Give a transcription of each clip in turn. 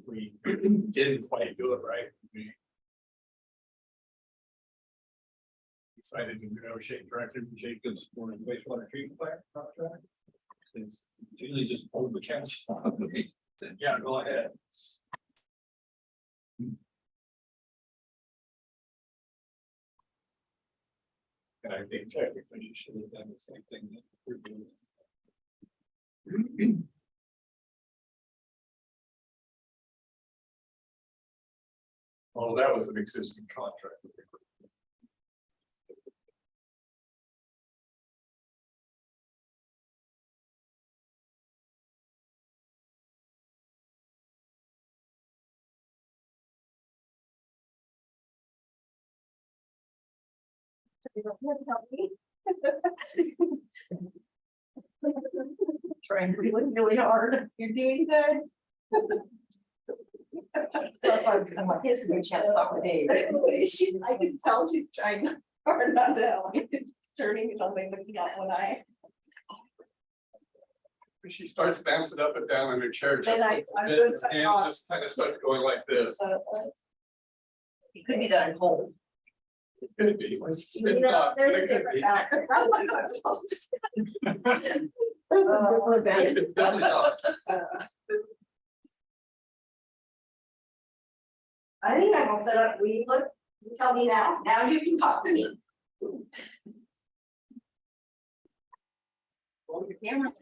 we didn't quite do it right. We decided to negotiate directly with Jacobs for a wastewater treatment plant contract. Since Julie just pulled the council on me, then yeah, go ahead. And I think technically you should have done the same thing that we're doing. Oh, that was an existing contract. Trying really hard. You're doing good. I'm like, this is a chance to talk with Dave. I can tell she's trying hard not to, like, turning something, looking out one eye. She starts bouncing up and down in her chair. Then I'm and doing something off. just kind of starts going like this. So, it could be that I'm cold. It could be. It's You know, not, but there's a it could different be. balance. There's a different balance. It's definitely not. I think I'm all set up. We look, you tell me now. Now you can talk to me. Hold your camera.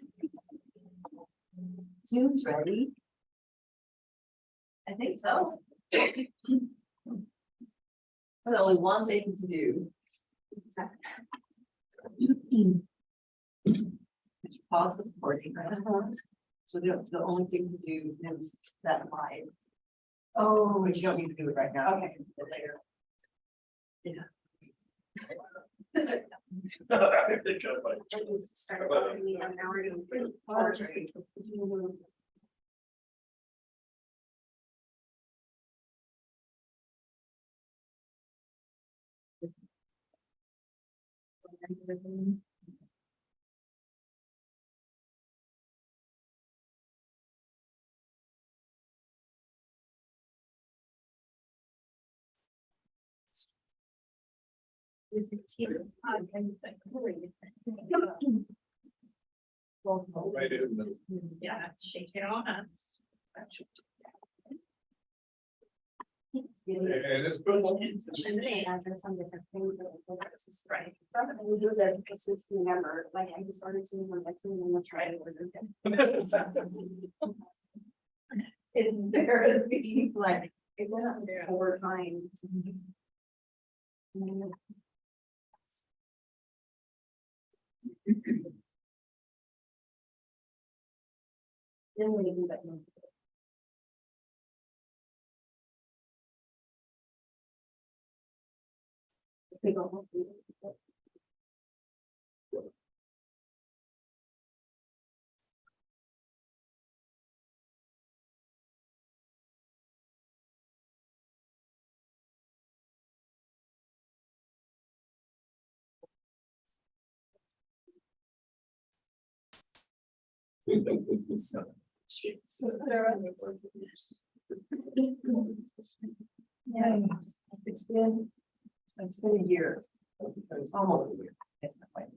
Zoom's ready. I think so. There's only one thing to do. Pause the recording, right? So the only thing to do is that live. Oh, but you don't need to do it right now. Okay. Later. Yeah. This is tears. Right in the- Yeah, shake it on. And it's good. Address on different things. This is right. We do that because it's remember, like I just started seeing them, that's in the try it wasn't. It's embarrassing, like, it wasn't there 4 times. Then we do that. We go. Yeah, it's been a year. It's almost a year. It's not quite.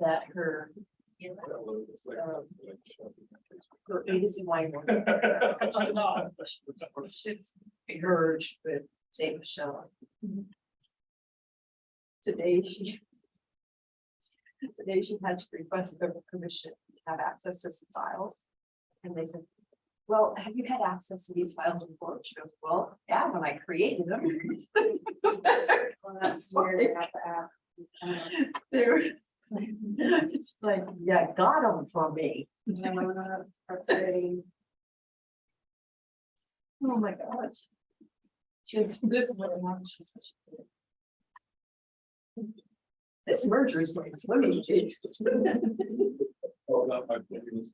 That her agency wine merged with St. Michelle. Today she had to request federal permission to have access to some files. And they said, well, have you had access to these files before? She goes, well, yeah, when I created them. Well, that's where they have to ask. They're like, yeah, got them from me. Oh my gosh. She was this one. This merger is going swimming. Oh, not my goodness.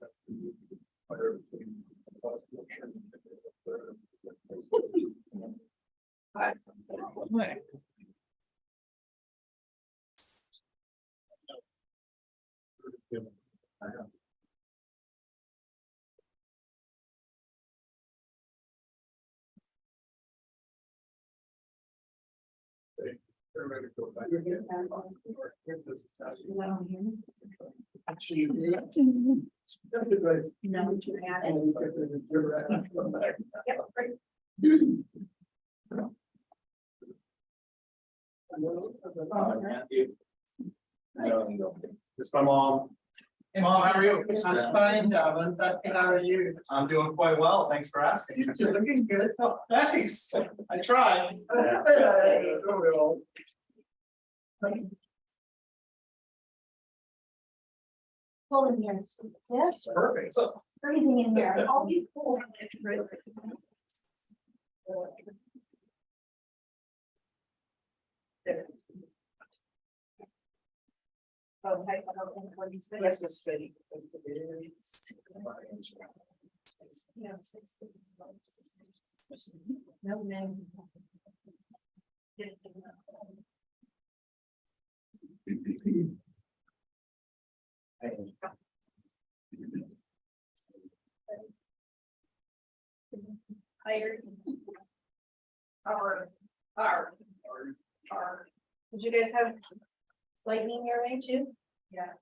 Everybody go back. Actually, no, you had it. Yep, great. It's my mom. Hey Mom, how are you? I'm fine, Davin. How are you? I'm doing quite well. Thanks for asking. You're looking good. Oh, thanks. I tried. Cold in here. Yes, Perfect. So, freezing in here. I'll be cold. Oh, hey, I don't think what he's been- Yes, it's steady. Yeah, no, man. Hired. Our. Did you guys have lightning your way too? Yeah.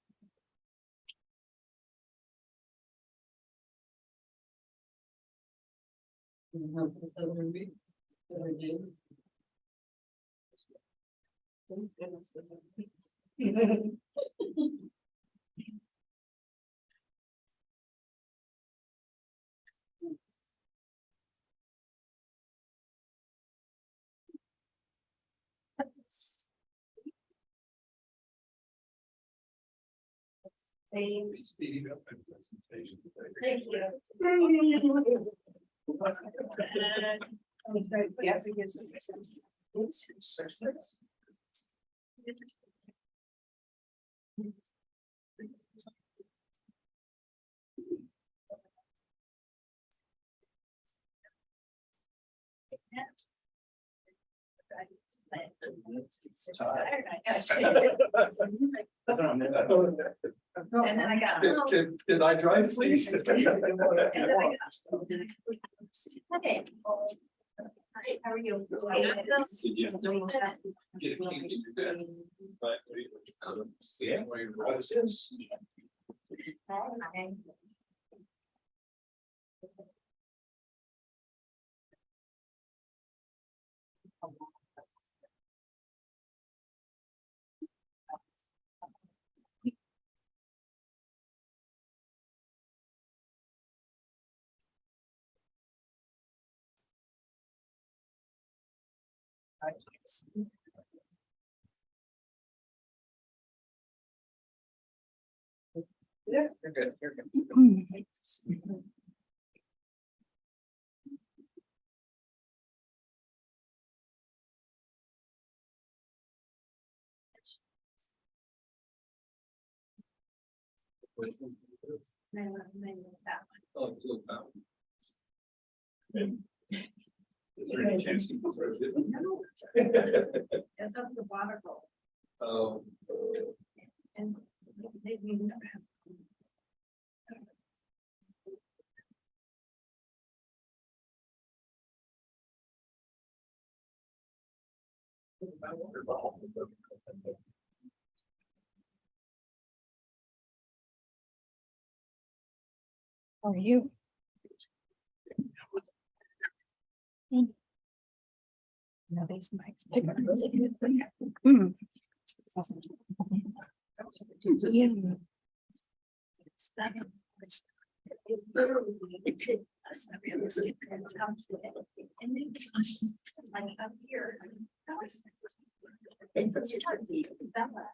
speeding up and presentation. Thank you. Yes, it gives. And then I got. Did I drive, please? Okay. Hi, how are you? Did you get a key to your bed? But yeah, where your house is. Yeah, you're good, you're good. Which one? Oh, look, that one. Is there any chance you can throw it? It's up the water bowl Oh. and they never have. How are you? No, these mics pick up really good. Mm. Yeah. It literally us the realistic trends come to it. And then like up here. That was. It's such a hard thing, Bella.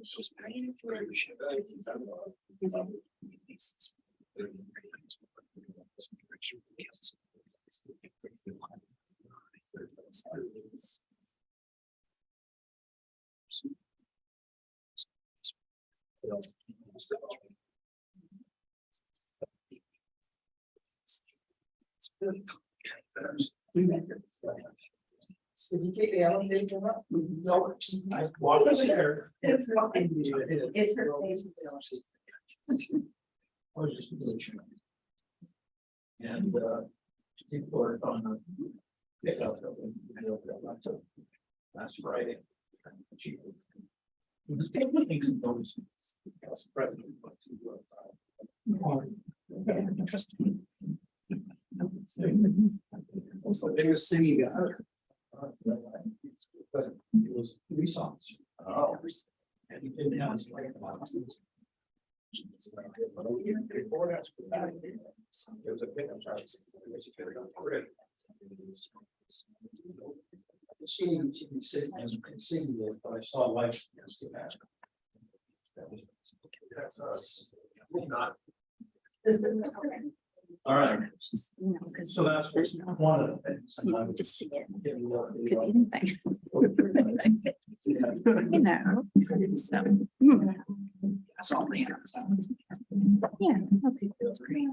She's praying for Did you take the elevator up? No, just I walked there. It's fucking. It's her page. was just a glitch. And, people are on a pickup. Last Friday. He was taking those. As president. Interesting. What's the biggest thing you got? It was police officer. Oh. And he didn't have his right. Before that's for that. There was a pickup truck. The scene, you can see, as you can see, but I saw lights. That's us. Not. All right. You know, because So that's there's no, one of the things. you can just see it. Could be Yeah. anything. You know, so. That's all we have. Yeah, okay, that's great.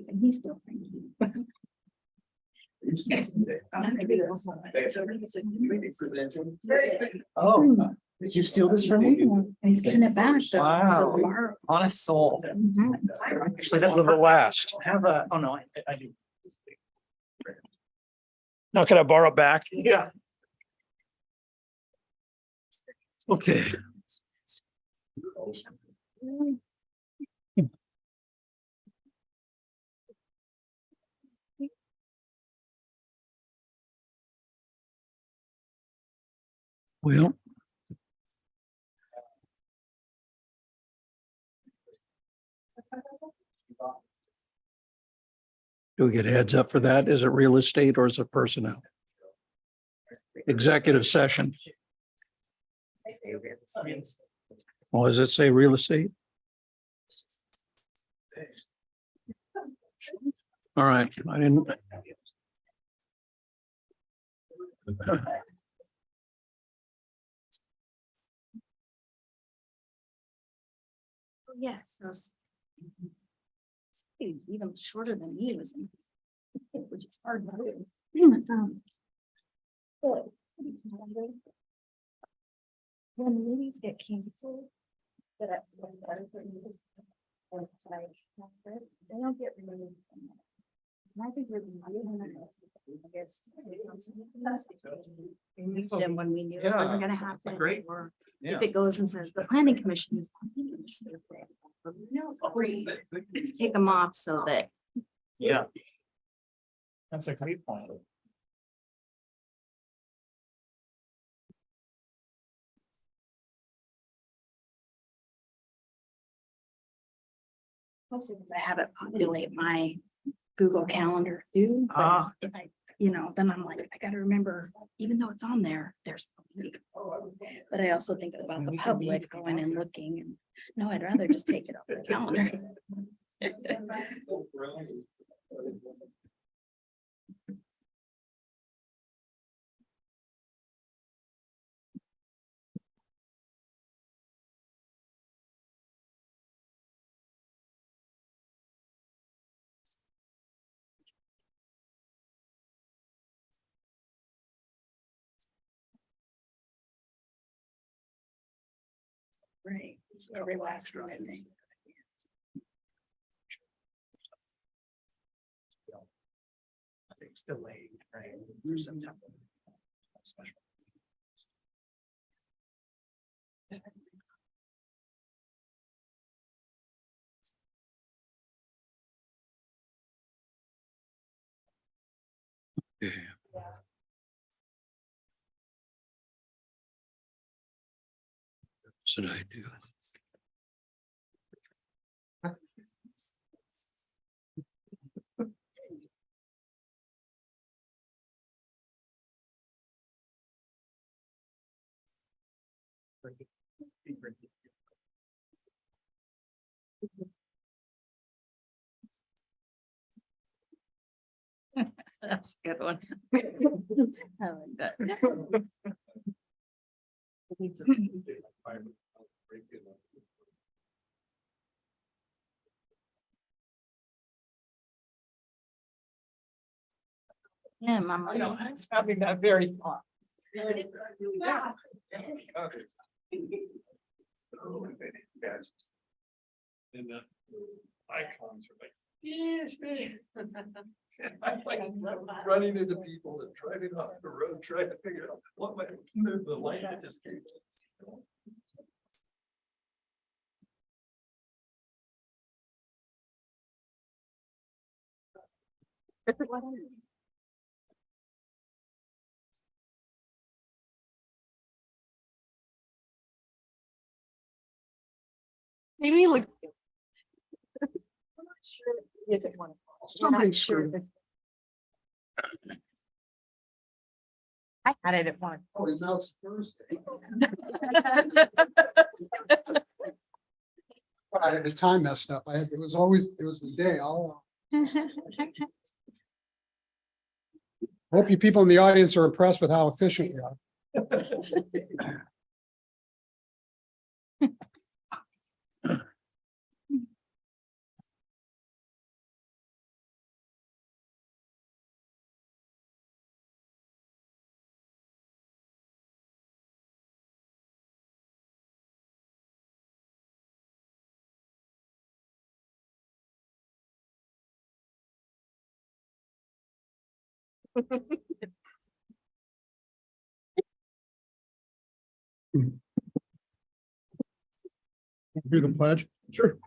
And he's still thinking. Oh, did you steal this from me? And he's giving it back. so- Wow. so tomorrow. Honest soul. Mhm. Actually, that's one of the last. Have a, oh no, I do. Now can I borrow it back? Yeah. Okay. Well. Do we get a heads up for that? Is it real estate or is it personnel? Executive session. Well, does it say real estate? All right, I didn't. Yes, so. Even shorter than me was. Which is hard to do. When movies get canceled. They don't get removed. And I think we're them when we knew it wasn't gonna happen. Great. Or Yeah. if it goes and says the planning commission is. Take them off so that. Yeah. That's a great point. Mostly because I have it populate my Google Calendar too. But if I, then I'm like, I gotta remember, even though it's on there, there's. But I also think about the public going and looking and, no, I'd rather just take it off the calendar. Right, so every last one, I think. I think it's delayed, right? For September. Special. Should I do? That's a good one. I like that. Yeah, my I know, mom. I was having that very thought. And the icons are like, yes, man. I'm like running into people and driving off the road, trying to figure out what my, the light that just came. Maybe look. I'm not sure. Is it one? Somebody screwed it. I had it at one. Oh, it's now it's Thursday. I had the time messed up. It was the day. Hope you people in the audience are impressed with how efficient we are. Do the pledge. Sure.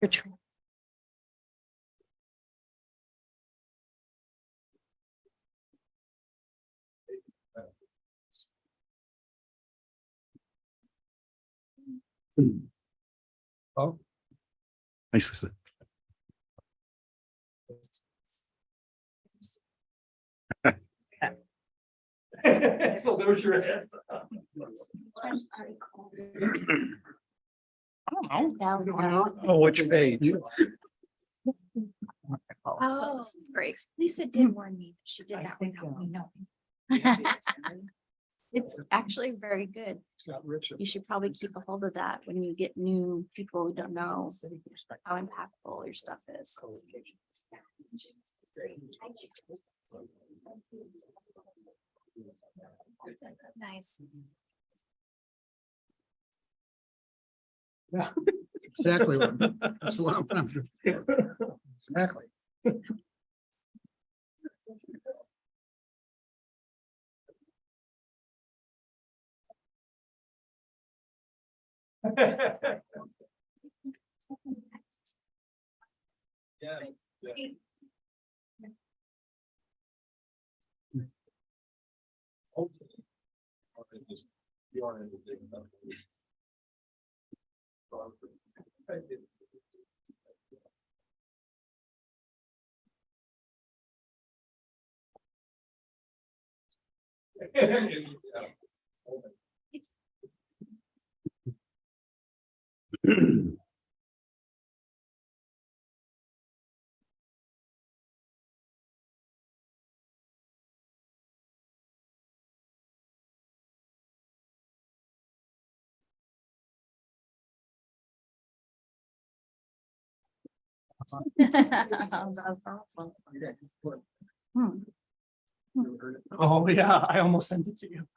Thank you. Oh, Nice, Lisa. So there's your head. Oh, which page? Oh, this is great. Lisa did warn me. that She did that without me knowing. It's actually very good. it's got Richard. You should probably keep a hold of that when you get new people who don't know how impactful your stuff is. Nice. Yeah, that's exactly what. That's what I'm doing. Exactly. Yeah. Yeah. You are in the big enough. That's awesome. Hmm. Oh, yeah, I almost sent it to you.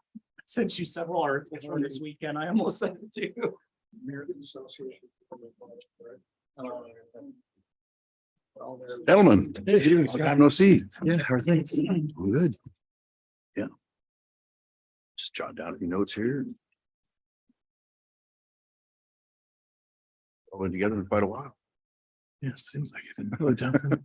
sent you several articles from this weekend. I almost sent it to you. American Association. Gentlemen, Hey, long time no see. Yeah, how are things? Good. Yeah. Just jot down a few notes here. We've been together for quite a while. Yeah, it seems like it. Another time.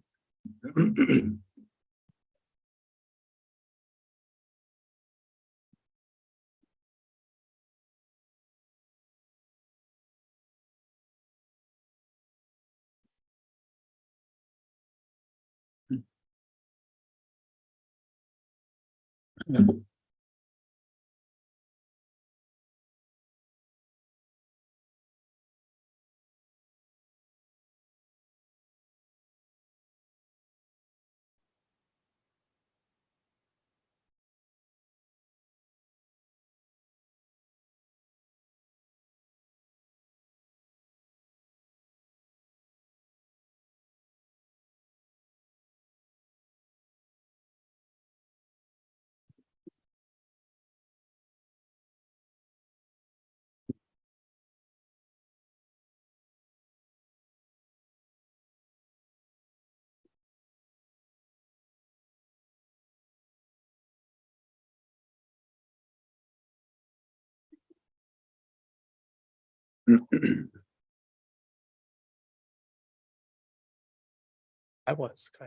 I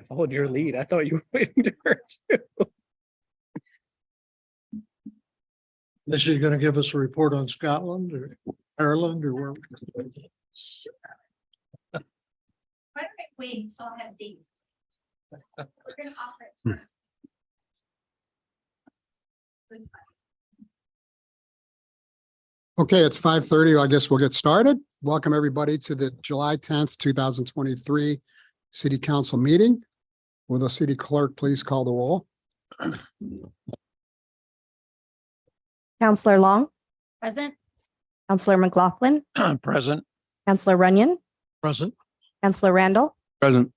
followed your lead. I thought you were waiting to hurt you. This is gonna give us a report on Scotland or Ireland or where? Why don't I wait, so I'll have these. We're gonna offer it. first. It's fine. Okay, it's 5:30. I guess we'll get started. Welcome, everybody, to the July 10th, 2023 City Council meeting. Will the city clerk please call the roll? Counselor Long, Present. Counselor McLaughlin, Present. Counselor Runyon, Present. Counselor Randall, Present.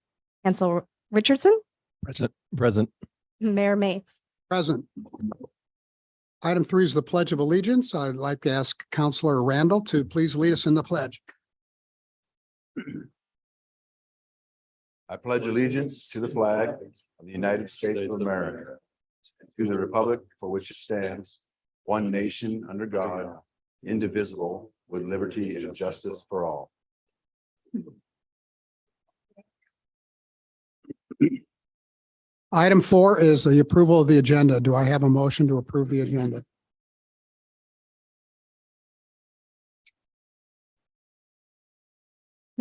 Counselor Richardson, Present. Mayor Mays. Present. Item 3 is the Pledge of Allegiance. I'd like to ask Counselor Randall to please lead us in the pledge. I pledge allegiance to the flag of the United States of America, to the republic for which it stands, one nation under God, indivisible, with liberty and justice for all. Item 4 is the approval of the agenda. Do I have a motion to approve the agenda?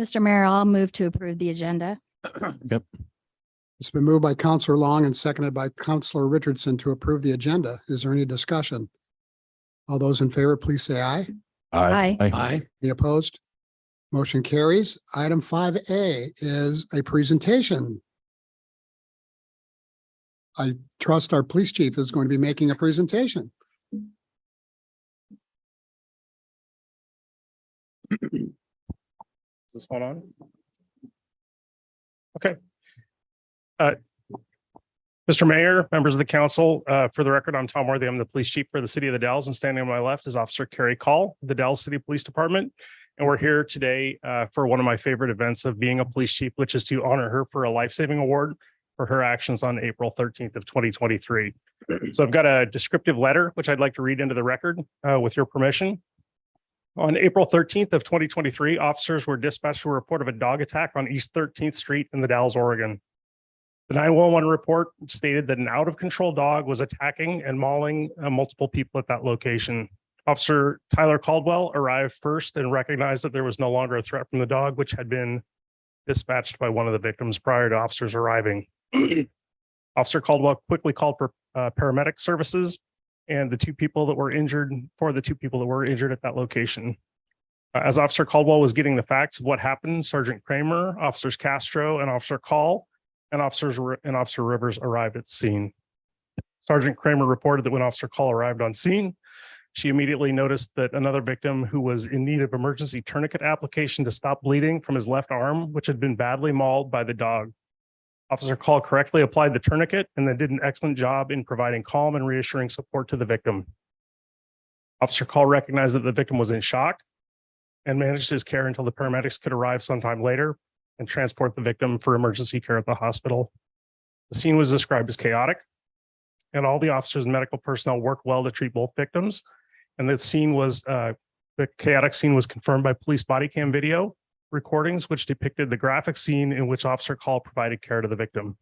Mr. Mayor, I'll move to approve the agenda. It's been moved by Counselor Long and seconded by Counselor Richardson to approve the agenda. Is there any discussion? All those in favor, please say aye. Aye. Aye. Any opposed? Motion carries. Item 5A is a presentation. I trust our police chief is going to be making a presentation. Is this one on? Okay. Mr. Mayor, members of the council, for the record, I'm Tom Worthy. I'm the police chief for the city of the Dalles, and standing on my left is Officer Carrie Call, the Dalles City Police Department. And we're here today for one of my favorite events of being a police chief, which is to honor her for a life-saving award for her actions on April 13th of 2023. So I've got a descriptive letter, which I'd like to read into the record with your permission. On April 13th of 2023, officers were dispatched to a report of a dog attack on East 13th Street in the Dalles, Oregon. The 911 report stated that an out-of-control dog was attacking and mauling multiple people at that location. Officer Tyler Caldwell arrived first and recognized that there was no longer a threat from the dog, which had been dispatched by one of the victims prior to officers arriving. Officer Caldwell quickly called for paramedic services and the two people that were injured at that location. As Officer Caldwell was getting the facts of what happened, Sergeant Kramer, Officers Castro, and Officer Call and Officer Rivers arrived at the scene. Sergeant Kramer reported that when Officer Call arrived on scene, she immediately noticed that another victim who was in need of emergency tourniquet application to stop bleeding from his left arm, which had been badly mauled by the dog. Officer Call correctly applied the tourniquet and then did an excellent job in providing calm and reassuring support to the victim. Officer Call recognized that the victim was in shock and managed his care until the paramedics could arrive sometime later and transport the victim for emergency care at the hospital. The scene was described as chaotic, and all the officers and medical personnel worked well to treat both victims. And the chaotic scene was confirmed by police body cam video recordings, which depicted the graphic scene in which Officer Call provided care to the victim.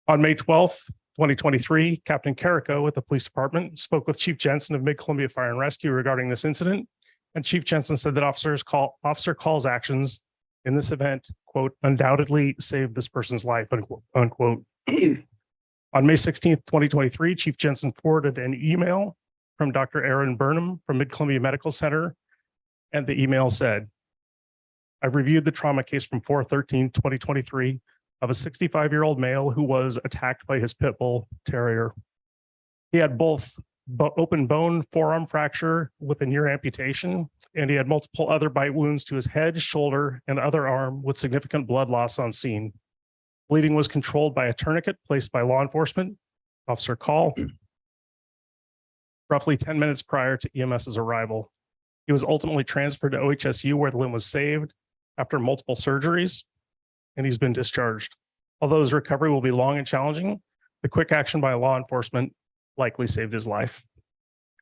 On May 12th, 2023, Captain Carrico with the police department spoke with Chief Jensen of Mid-Columbia Fire and Rescue regarding this incident. And Chief Jensen said that Officer Call's actions in this event, quote, undoubtedly saved this person's life, unquote. On May 16th, 2023, Chief Jensen forwarded an email from Dr. Aaron Burnham from Mid-Columbia Medical Center. And the email said, I've reviewed the trauma case from 4/13/2023 of a 65-year-old male who was attacked by his pit bull terrier. He had both open bone forearm fracture with a near amputation, and he had multiple other bite wounds to his head, shoulder, and other arm with significant blood loss on scene. Bleeding was controlled by a tourniquet placed by law enforcement, Officer Call, roughly 10 minutes prior to EMS's arrival. He was ultimately transferred to OHSU where the limb was saved after multiple surgeries, and he's been discharged. Although his recovery will be long and challenging, the quick action by law enforcement likely saved his life.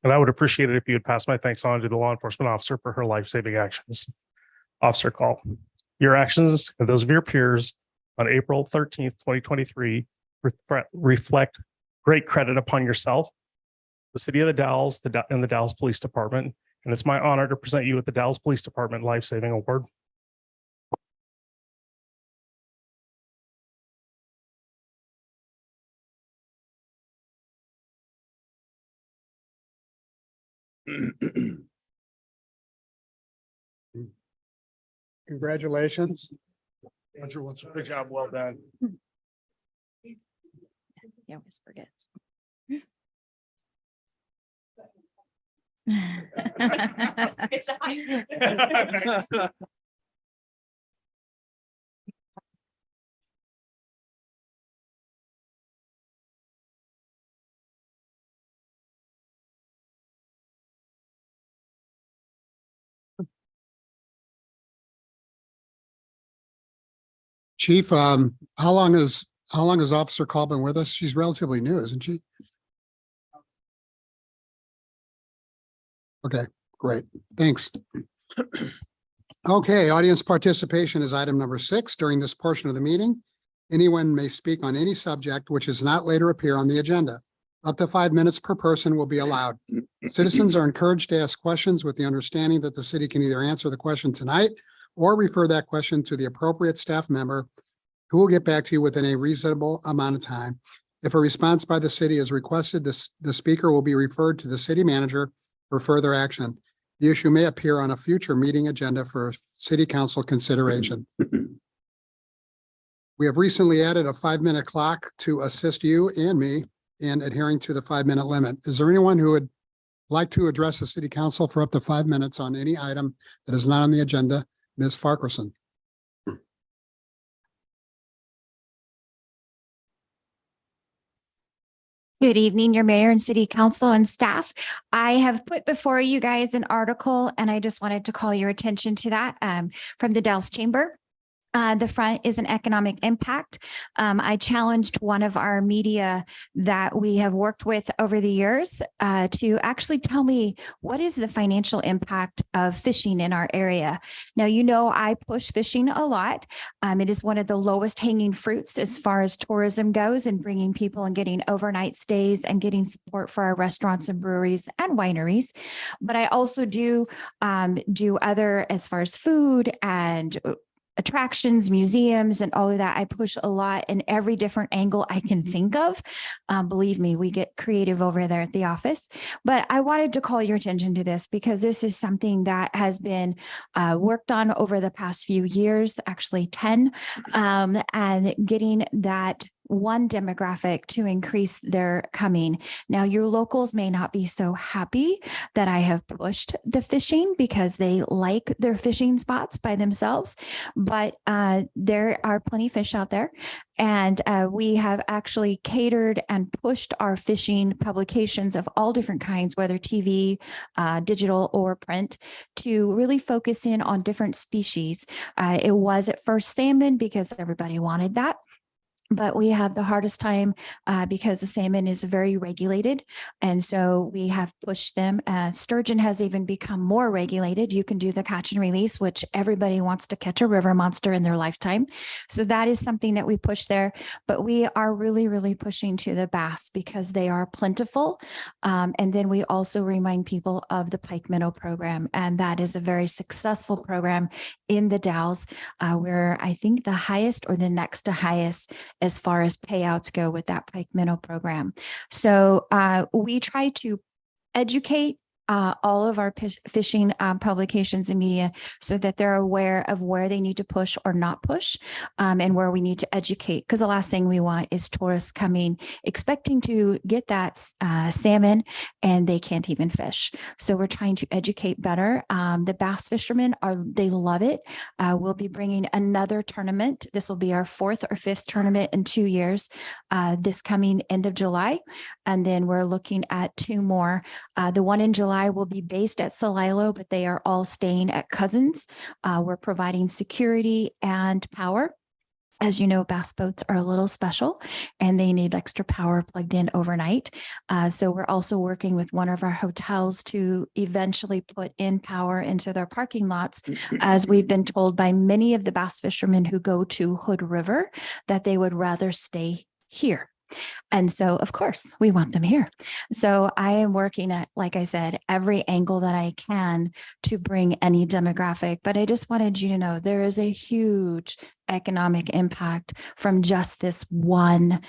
And I would appreciate it if you would pass my thanks on to the law enforcement officer for her life-saving actions. Officer Call, your actions and those of your peers on April 13th, 2023 reflect great credit upon yourself, the City of the Dalles, and the Dalles Police Department. And it's my honor to present you with the Dalles Police Department Life Saving Award. Congratulations. Andrew wants to Good job, well done. He always forgets. Chief, how long has Officer Call been with us? She's relatively new, isn't she? Okay, great. Thanks. Okay, audience participation is item number 6. During this portion of the meeting, anyone may speak on any subject which does not later appear on the agenda. Up to 5 minutes per person will be allowed. Citizens are encouraged to ask questions with the understanding that the city can either answer the question tonight or refer that question to the appropriate staff member who will get back to you within a reasonable amount of time. If a response by the city is requested, the speaker will be referred to the city manager for further action. The issue may appear on a future meeting agenda for city council consideration. We have recently added a 5-minute clock to assist you and me in adhering to the 5-minute limit. Is there anyone who would like to address the city council for up to 5 minutes on any item that is not on the agenda? Ms. Farquharson. Good evening, your mayor and city council and staff. I have put before you guys an article, and I just wanted to call your attention to that from the Dalles Chamber. The front is an economic impact. I challenged one of our media that we have worked with over the years to actually tell me what is the financial impact of fishing in our area. Now, you know, I push fishing a lot. It is one of the lowest hanging fruits as far as tourism goes and bringing people and getting overnight stays and getting support for our restaurants and breweries and wineries. But I also do other as far as food and attractions, museums, and all of that. I push a lot in every different angle I can think of. Believe me, we get creative over there at the office. But I wanted to call your attention to this because this is something that has been worked on over the past few years, actually 10, and getting that one demographic to increase their coming. Now, your locals may not be so happy that I have pushed the fishing because they like their fishing spots by themselves, but there are plenty of fish out there. And we have actually catered and pushed our fishing publications of all different kinds, whether TV, digital, or print, to really focus in on different species. It was at first salmon because everybody wanted that. But we have the hardest time because the salmon is very regulated. And so we have pushed them. Sturgeon has even become more regulated. You can do the catch and release, which everybody wants to catch a river monster in their lifetime. So that is something that we push there. But we are really, really pushing to the bass because they are plentiful. And then we also remind people of the pike minnow program. And that is a very successful program in the Dalles, where I think the highest or the next to highest as far as payouts go with that pike minnow program. So we try to educate all of our fishing publications and media so that they're aware of where they need to push or not push, and where we need to educate. Because the last thing we want is tourists coming expecting to get that salmon and they can't even fish. So we're trying to educate better. The bass fishermen they love it. We'll be bringing another tournament. This will be our 4th or 5th tournament in 2 years, this coming end of July. And then we're looking at 2 more. The one in July will be based at Celilo, but they are all staying at Cousins. We're providing security and power. As you know, bass boats are a little special and they need extra power plugged in overnight. So we're also working with one of our hotels to eventually put in power into their parking lots, as we've been told by many of the bass fishermen who go to Hood River that they would rather stay here. And so, of course, we want them here. So I am working at, like I said, every angle that I can to bring any demographic. But I just wanted you to know there is a huge economic impact from just this one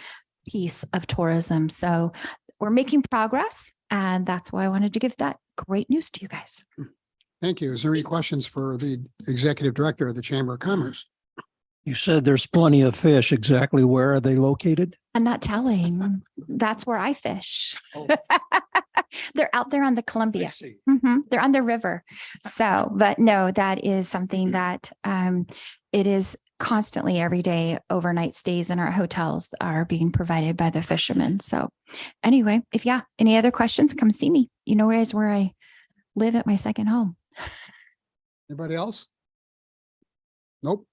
piece of tourism. So we're making progress. And that's why I wanted to give that great news to you guys. Thank you. Is there any questions for the Executive Director of the Chamber of Commerce? You said there's plenty of fish. Exactly where are they located? I'm not telling. That's where I fish. They're out there on the Columbia. They're on the river. So, but no, that is something that it is constantly every day. Overnight stays in our hotels are being provided by the fishermen. So anyway, if any other questions, come see me. You know guys where I live at my second home. Anybody else? Nope.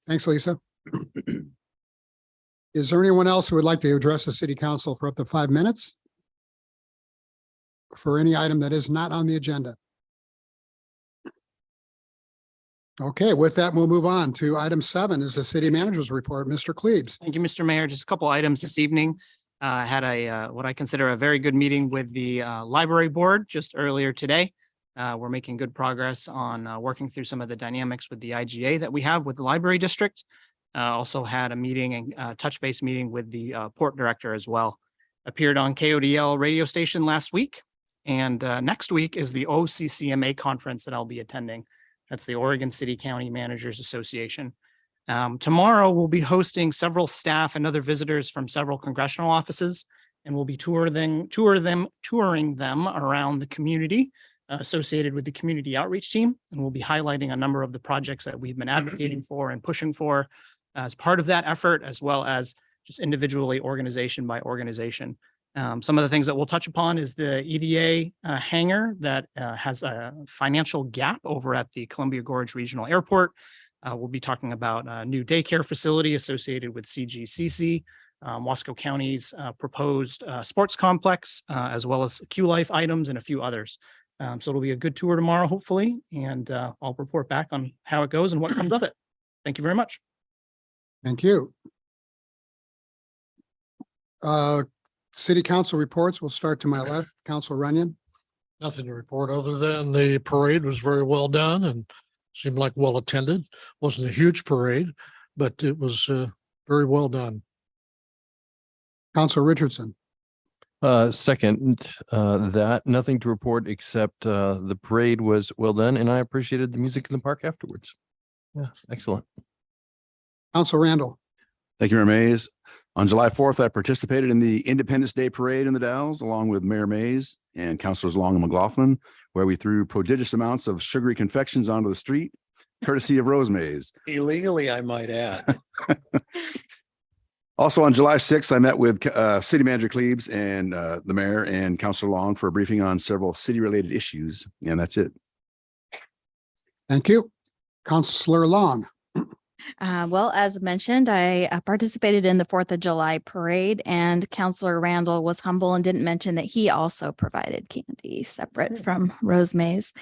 Thanks, Lisa. Is there anyone else who would like to address the City Council for up to 5 minutes? For any item that is not on the agenda? Okay, with that, we'll move on to item 7 is the City Manager's Report. Mr. Cleaves. Thank you, Mr. Mayor. Just a couple items this evening. I had what I consider a very good meeting with the library board just earlier today. We're making good progress on working through some of the dynamics with the IGA that we have with the library district. Also had a meeting and touch base meeting with the port director as well. Appeared on KODL radio station last week. And next week is the OCCMA conference that I'll be attending. That's the Oregon City County Managers Association. Tomorrow we'll be hosting several staff and other visitors from several congressional offices, and we'll be touring them around the community associated with the community outreach team. And we'll be highlighting a number of the projects that we've been advocating for and pushing for as part of that effort, as well as just individually organization by organization. Some of the things that we'll touch upon is the EDA hangar that has a financial gap over at the Columbia Gorge Regional Airport. We'll be talking about a new daycare facility associated with CGCC, Wasco County's proposed sports complex, as well as Q-Life items and a few others. So it'll be a good tour tomorrow, hopefully, and I'll report back on how it goes and what comes of it. Thank you very much. Thank you. City Council reports. We'll start to my left. Council Runyon. Nothing to report other than the parade was very well done and seemed like well attended. Wasn't a huge parade, but it was very well done. Council Richardson. Second, that nothing to report except the parade was well done and I appreciated the music in the park afterwards. Yeah, excellent. Council Randall. Thank you, Mayor Mays. On July 4th, I participated in the Independence Day Parade in the Dalles, along with Mayor Mays and Councilors Long and McLaughlin, where we threw prodigious amounts of sugary confections onto the street, courtesy of Rose Mays. Illegally, I might add. Also on July 6th, I met with City Manager Klebs and the mayor and Councilor Long for a briefing on several city-related issues, and that's it. Thank you. Counselor Long. Well, as mentioned, I participated in the 4th of July parade, and Counselor Randall was humble and didn't mention that he also provided candy separate from Rose Mays.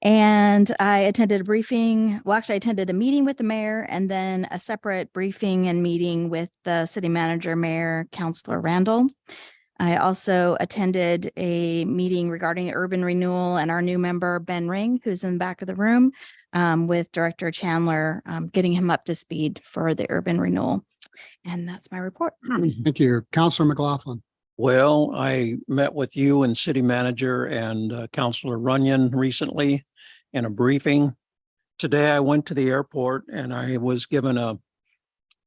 And I attended a briefing. Well, actually, I attended a meeting with the mayor and then a separate briefing and meeting with the city manager, Mayor Counselor Randall. I also attended a meeting regarding urban renewal and our new member, Ben Ring, who's in the back of the room, with Director Chandler, getting him up to speed for the urban renewal. And that's my report. Thank you. Counselor McLaughlin. Well, I met with you and city manager and Councilor Runyon recently in a briefing. Today I went to the airport and I was given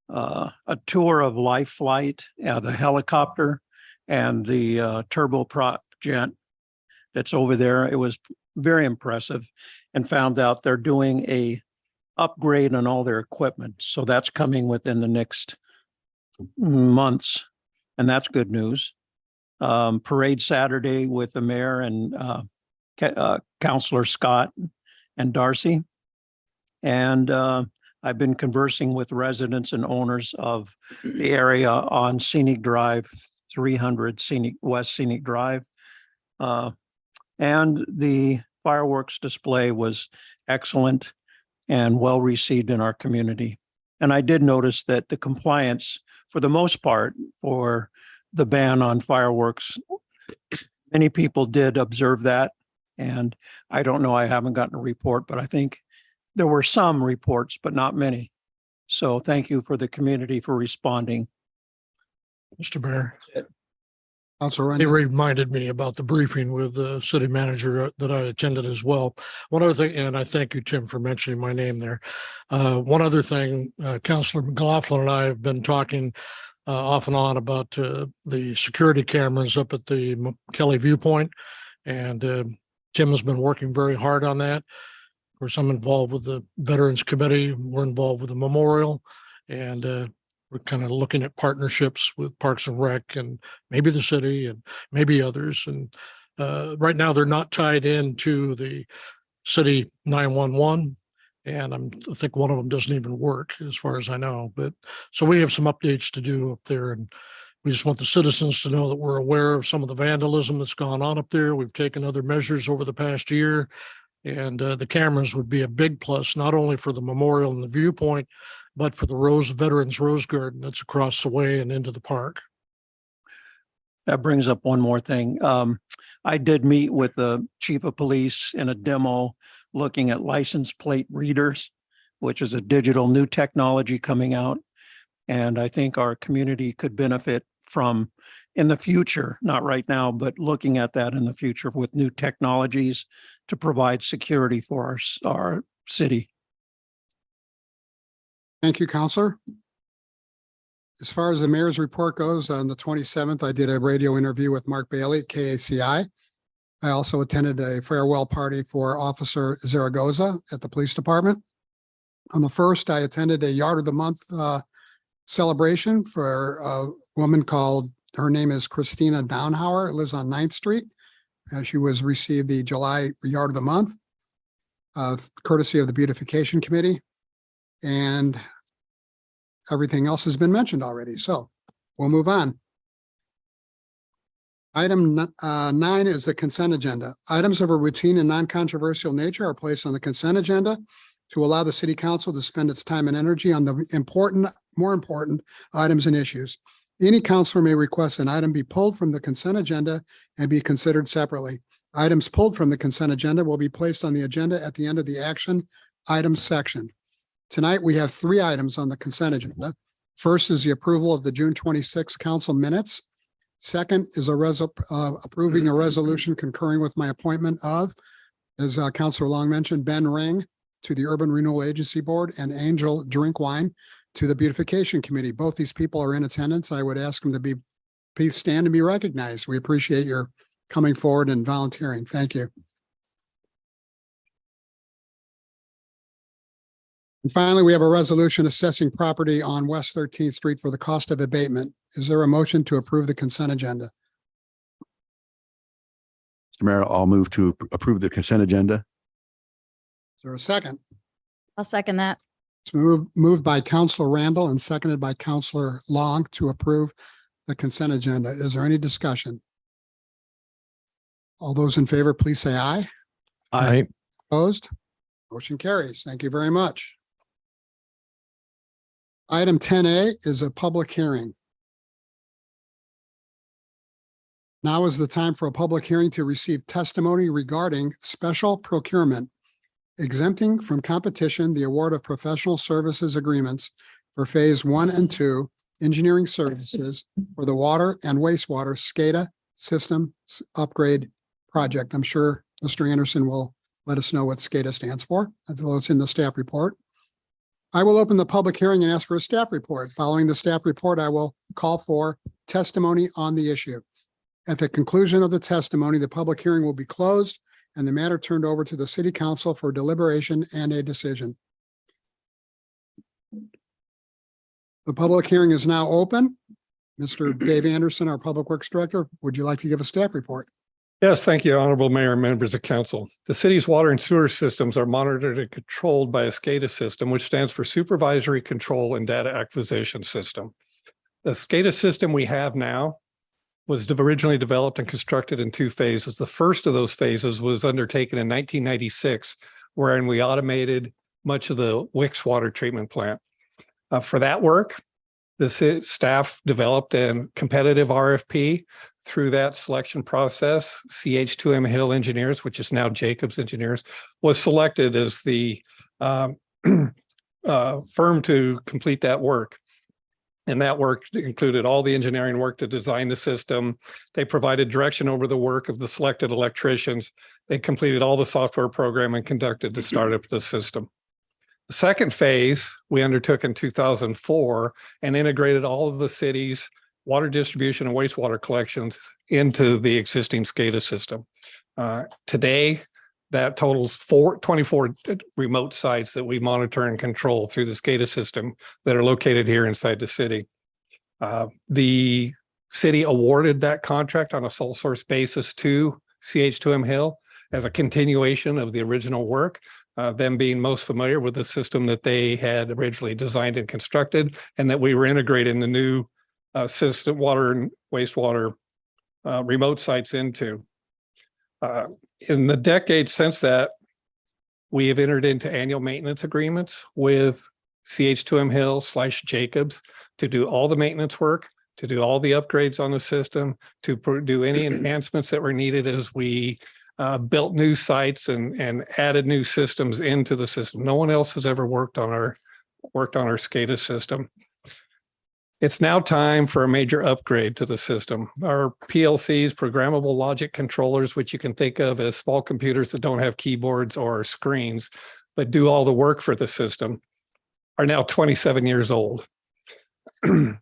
a tour of Life Flight, the helicopter and the turboprop jet that's over there. It was very impressive, and found out they're doing a upgrade on all their equipment. So that's coming within the next months, and that's good news. Parade Saturday with the mayor and Councilor Scott and Darcy. And I've been conversing with residents and owners of the area on Scenic Drive, 300 West Scenic Drive. And the fireworks display was excellent and well received in our community. And I did notice that the compliance, for the most part, for the ban on fireworks, many people did observe that. And I don't know, I haven't gotten a report, but I think there were some reports, but not many. So thank you for the community for responding. Mr. Mayor, Counselor he Runyon. reminded me about the briefing with the city manager that I attended as well. One other thing, and I thank you, Tim, for mentioning my name there. One other thing, Councilor McLaughlin and I have been talking off and on about the security cameras up at the Kelly Viewpoint. And Tim has been working very hard on that. Of course, I'm involved with the Veterans Committee. We're involved with the memorial, and we're kind of looking at partnerships with Parks and Rec and maybe the city and maybe others. And right now they're not tied into the city 911. And I think one of them doesn't even work as far as I know. But so we have some updates to do up there, and we just want the citizens to know that we're aware of some of the vandalism that's gone on up there. We've taken other measures over the past year, and the cameras would be a big plus, not only for the memorial and the viewpoint, but for the Veterans Rose Garden that's across the way and into the park. That brings up one more thing. I did meet with the chief of police in a demo looking at license plate readers, which is a digital new technology coming out. And I think our community could benefit from in the future, not right now, but looking at that in the future with new technologies to provide security for our city. Thank you, Counselor. As far as the mayor's report goes, on the 27th, I did a radio interview with Mark Bailey at KACI. I also attended a farewell party for Officer Zaragoza at the police department. On the 1st, I attended a Yard of the Month celebration for a woman called, her name is Christina Downhauer, lives on 9th Street. She was received the July Yard of the Month, courtesy of the Beautification Committee. And everything else has been mentioned already, so we'll move on. Item 9 is the consent agenda. Items of a routine and non-controversial nature are placed on the consent agenda to allow the city council to spend its time and energy on the more important items and issues. Any counselor may request an item be pulled from the consent agenda and be considered separately. Items pulled from the consent agenda will be placed on the agenda at the end of the action items section. Tonight, we have 3 items on the consent agenda. First is the approval of the June 26 council minutes. Second is approving a resolution concurring with my appointment of, as Councilor Long mentioned, Ben Ring to the Urban Renewal Agency Board and Angel Drinkwine to the Beautification Committee. Both these people are in attendance. I would ask them to please stand and be recognized. We appreciate your coming forward and volunteering. Thank you. And finally, we have a resolution assessing property on West 13th Street for the cost of abatement. Is there a motion to approve the consent agenda? Mr. Mayor, I'll move to approve the consent agenda. Is there a second? I'll second that. It's moved by Counselor Randall and seconded by Counselor Long to approve the consent agenda. Is there any discussion? All those in favor, please say aye. Aye. Opposed? Motion carries. Thank you very much. Item 10A is a public hearing. Now is the time for a public hearing to receive testimony regarding special procurement, exempting from competition the award of professional services agreements for Phase 1 and 2 engineering services for the water and wastewater SCADA system upgrade project. I'm sure Mr. Anderson will let us know what SCADA stands for, although it's in the staff report. I will open the public hearing and ask for a staff report. Following the staff report, I will call for testimony on the issue. At the conclusion of the testimony, the public hearing will be closed and the matter turned over to the City Council for deliberation and a decision. The public hearing is now open. Mr. Dave Anderson, our Public Works Director, would you like to give a staff report? Yes, thank you, Honorable Mayor and members of council. The city's water and sewer systems are monitored and controlled by a SCADA system, which stands for Supervisory Control and Data Acquisition System. The SCADA system we have now was originally developed and constructed in 2 phases. The first of those phases was undertaken in 1996, wherein we automated much of the Wicks water treatment plant. For that work, the staff developed a competitive RFP. Through that selection process, CH2M Hill Engineers, which is now Jacobs Engineers, was selected as the firm to complete that work. And that work included all the engineering work to design the system. They provided direction over the work of the selected electricians. They completed all the software programming conducted to start up the system. The second phase we undertook in 2004 and integrated all of the city's water distribution and wastewater collections into the existing SCADA system. Today, that totals 24 remote sites that we monitor and control through the SCADA system that are located here inside the city. The city awarded that contract on a sole source basis to CH2M Hill as a continuation of the original work, them being most familiar with the system that they had originally designed and constructed, and that we were integrating the new system, water and wastewater remote sites into. In the decades since that, we have entered into annual maintenance agreements with CH2M Hill / Jacobs to do all the maintenance work, to do all the upgrades on the system, to do any enhancements that were needed as we built new sites and added new systems into the system. No one else has ever worked on our SCADA system. It's now time for a major upgrade to the system. Our PLCs, programmable logic controllers, which you can think of as small computers that don't have keyboards or screens, but do all the work for the system, are now 27 years old. The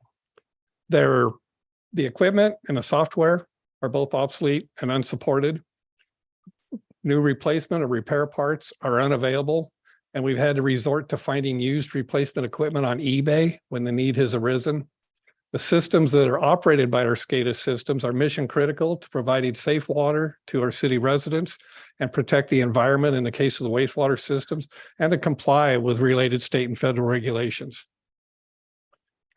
equipment and the software are both obsolete and unsupported. New replacement or repair parts are unavailable, and we've had to resort to finding used replacement equipment on eBay when the need has arisen. The systems that are operated by our SCADA systems are mission critical to providing safe water to our city residents and protect the environment in the case of the wastewater systems, and to comply with related state and federal regulations.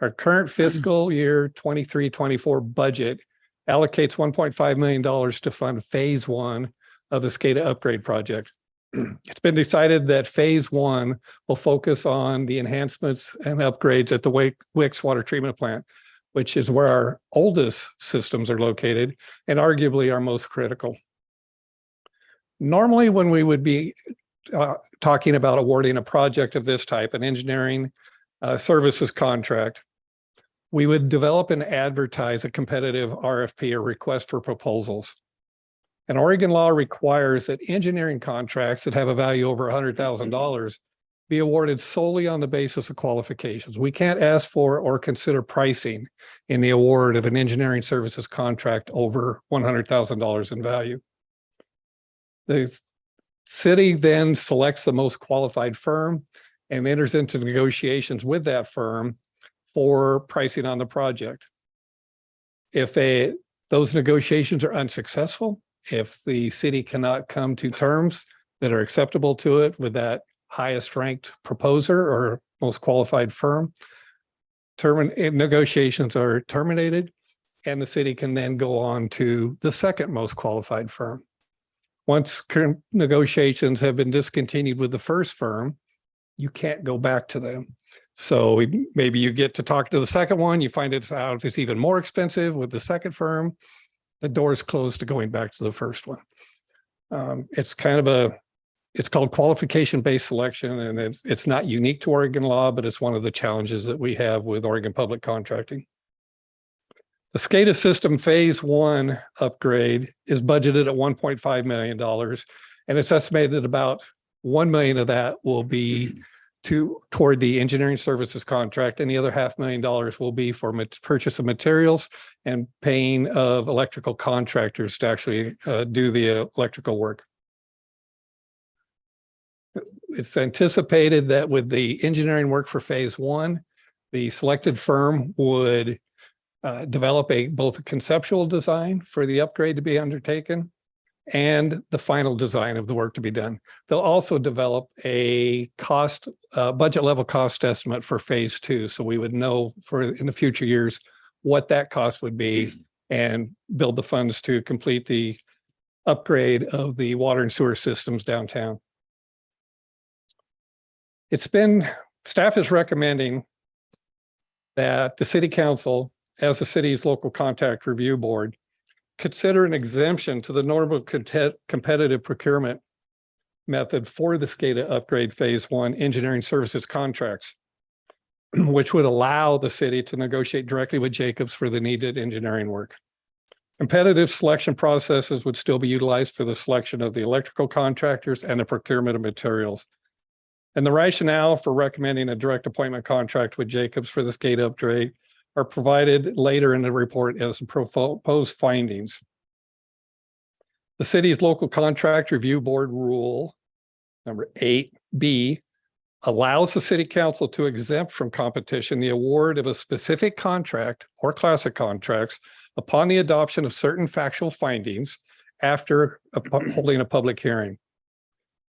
Our current fiscal year 23-24 budget allocates $1.5 million to fund phase 1 of the SCADA upgrade project. It's been decided that phase 1 will focus on the enhancements and upgrades at the Wicks water treatment plant, which is where our oldest systems are located and arguably our most critical. Normally, when we would be talking about awarding a project of this type, an engineering services contract, we would develop and advertise a competitive RFP or request for proposals. And Oregon law requires that engineering contracts that have a value over $100,000 be awarded solely on the basis of qualifications. We can't ask for or consider pricing in the award of an engineering services contract over $100,000 in value. The city then selects the most qualified firm and enters into negotiations with that firm for pricing on the project. If those negotiations are unsuccessful, if the city cannot come to terms that are acceptable to it with that highest ranked proposer or most qualified firm, negotiations are terminated, and the city can then go on to the second most qualified firm. Once current negotiations have been discontinued with the first firm, you can't go back to them. So maybe you get to talk to the second one, you find it's out, it's even more expensive with the second firm. The door is closed to going back to the first one. It's kind of it's called qualification-based selection, and it's not unique to Oregon law, but it's one of the challenges that we have with Oregon public contracting. The SCADA system phase 1 upgrade is budgeted at $1.5 million, and it's estimated that about $1 million of that will be toward the engineering services contract, and the other $500,000 will be for purchase of materials and paying of electrical contractors to actually do the electrical work. It's anticipated that with the engineering work for phase 1, the selected firm would develop both a conceptual design for the upgrade to be undertaken and the final design of the work to be done. They'll also develop a budget level cost estimate for phase 2. So we would know in the future years what that cost would be and build the funds to complete the upgrade of the water and sewer systems downtown. Staff is recommending that the city council, as the city's local contact review board, consider an exemption to the normal competitive procurement method for the SCADA upgrade phase 1 engineering services contracts, which would allow the city to negotiate directly with Jacobs for the needed engineering work. Competitive selection processes would still be utilized for the selection of the electrical contractors and the procurement of materials. And the rationale for recommending a direct appointment contract with Jacobs for the SCADA upgrade are provided later in the report as proposed findings. The city's local contract review board rule number 8B allows the city council to exempt from competition the award of a specific contract or class of contracts upon the adoption of certain factual findings after holding a public hearing.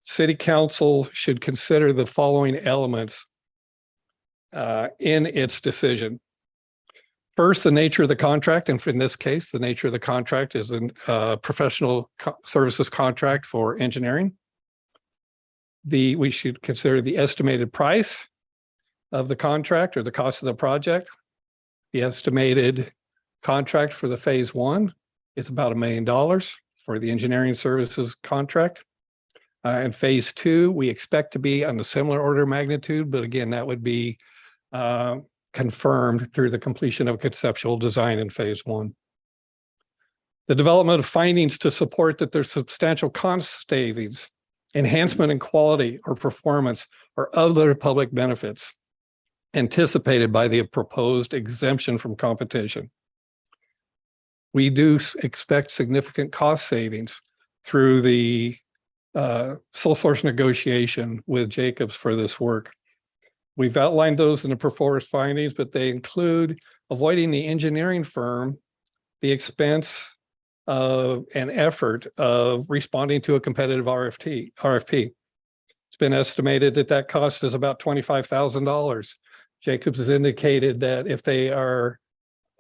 City council should consider the following elements in its decision. First, the nature of the contract, and in this case, the nature of the contract is a professional services contract for engineering. We should consider the estimated price of the contract or the cost of the project. The estimated contract for the phase 1 is about $1 million for the engineering services contract. And phase 2, we expect to be on a similar order of magnitude, but again, that would be confirmed through the completion of conceptual design in phase 1. The development of findings to support that there's substantial cost savings, enhancement in quality or performance, or other public benefits anticipated by the proposed exemption from competition. We do expect significant cost savings through the sole source negotiation with Jacobs for this work. We've outlined those in the performance findings, but they include avoiding the engineering firm the expense of an effort of responding to a competitive RFP. It's been estimated that cost is about $25,000. Jacobs has indicated that if they are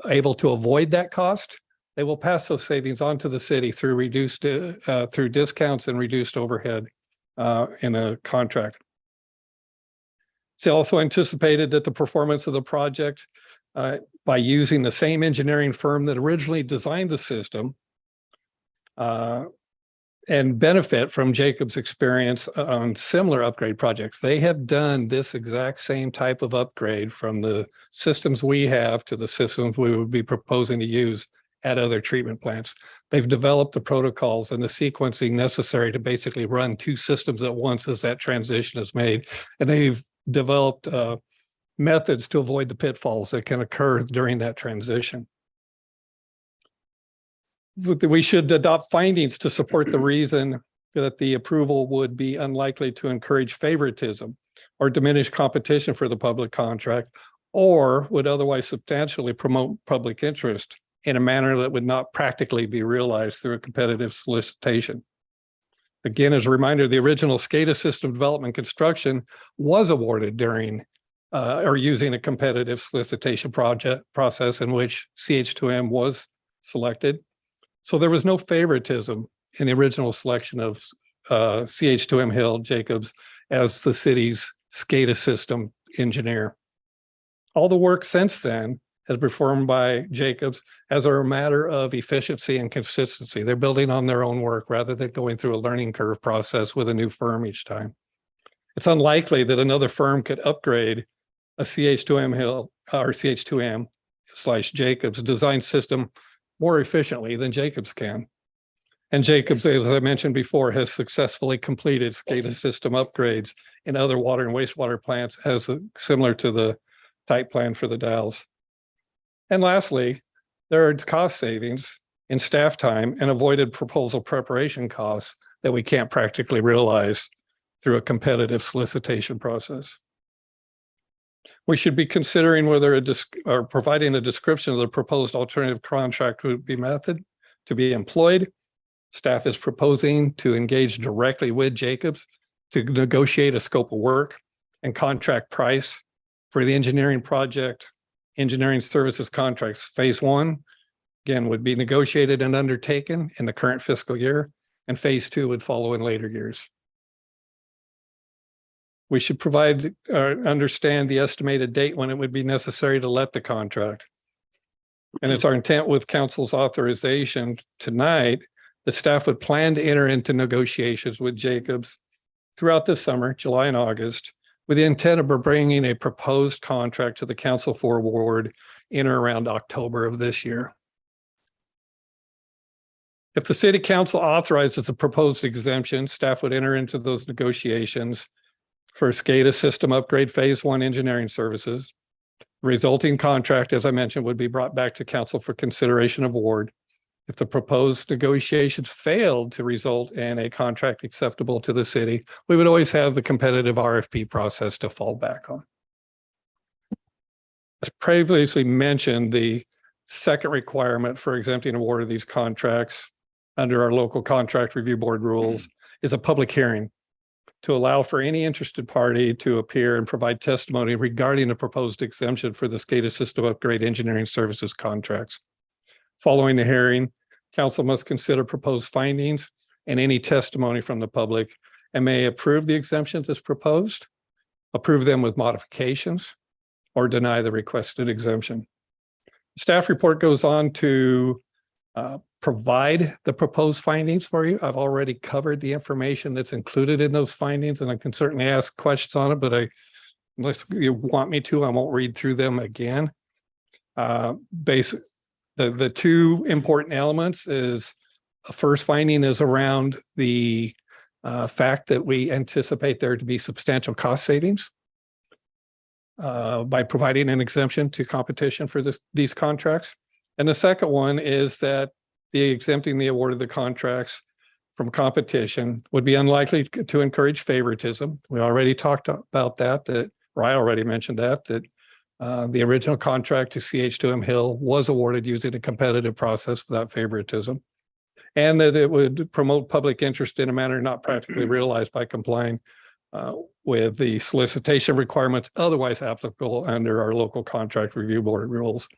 able to avoid that cost, they will pass those savings on to the city through through discounts and reduced overhead in a contract. It's also anticipated that the performance of the project by using the same engineering firm that originally designed the system and benefit from Jacobs' experience on similar upgrade projects. They have done this exact same type of upgrade from the systems we have to the systems we would be proposing to use at other treatment plants. They've developed the protocols and the sequencing necessary to basically run two systems at once as that transition is made. And they've developed methods to avoid the pitfalls that can occur during that transition. We should adopt findings to support the reason that the approval would be unlikely to encourage favoritism or diminish competition for the public contract, or would otherwise substantially promote public interest in a manner that would not practically be realized through a competitive solicitation. Again, as a reminder, the original SCADA system development construction was awarded during or using a competitive solicitation process in which CH2M was selected. So there was no favoritism in the original selection of CH2M Hill Jacobs as the city's SCADA system engineer. All the work since then has been performed by Jacobs as a matter of efficiency and consistency. They're building on their own work rather than going through a learning curve process with a new firm each time. It's unlikely that another firm could upgrade a CH2M Hill or CH2M/Jacobs design system more efficiently than Jacobs can. And Jacobs, as I mentioned before, has successfully completed SCADA system upgrades in other water and wastewater plants as similar to the type plan for the Dalles. And lastly, there are cost savings in staff time and avoided proposal preparation costs that we can't practically realize through a competitive solicitation process. We should be considering whether or providing a description of the proposed alternative contract would be method to be employed. Staff is proposing to engage directly with Jacobs to negotiate a scope of work and contract price for the engineering project, engineering services contracts. Phase 1, again, would be negotiated and undertaken in the current fiscal year, and phase 2 would follow in later years. We should provide or understand the estimated date when it would be necessary to let the contract. And it's our intent with council's authorization tonight, the staff would plan to enter into negotiations with Jacobs throughout the summer, July and August, with the intent of bringing a proposed contract to the council for award in or around October of this year. If the city council authorizes the proposed exemption, staff would enter into those negotiations for SCADA system upgrade phase 1 engineering services. Resulting contract, as I mentioned, would be brought back to council for consideration of award. If the proposed negotiations failed to result in a contract acceptable to the city, we would always have the competitive RFP process to fall back on. As previously mentioned, the second requirement for exempting award of these contracts under our local contract review board rules is a public hearing to allow for any interested party to appear and provide testimony regarding the proposed exemption for the SCADA system upgrade engineering services contracts. Following the hearing, council must consider proposed findings and any testimony from the public and may approve the exemptions as proposed, approve them with modifications, or deny the requested exemption. Staff report goes on to provide the proposed findings for you. I've already covered the information that's included in those findings, and I can certainly ask questions on it, but unless you want me to, I won't read through them again. The two important elements is first finding is around the fact that we anticipate there to be substantial cost savings by providing an exemption to competition for these contracts. And the second one is that the exempting the award of the contracts from competition would be unlikely to encourage favoritism. We already talked about that, or I already mentioned that the original contract to CH2M Hill was awarded using a competitive process without favoritism, and that it would promote public interest in a manner not practically realized by complying with the solicitation requirements otherwise applicable under our local contract review board rules.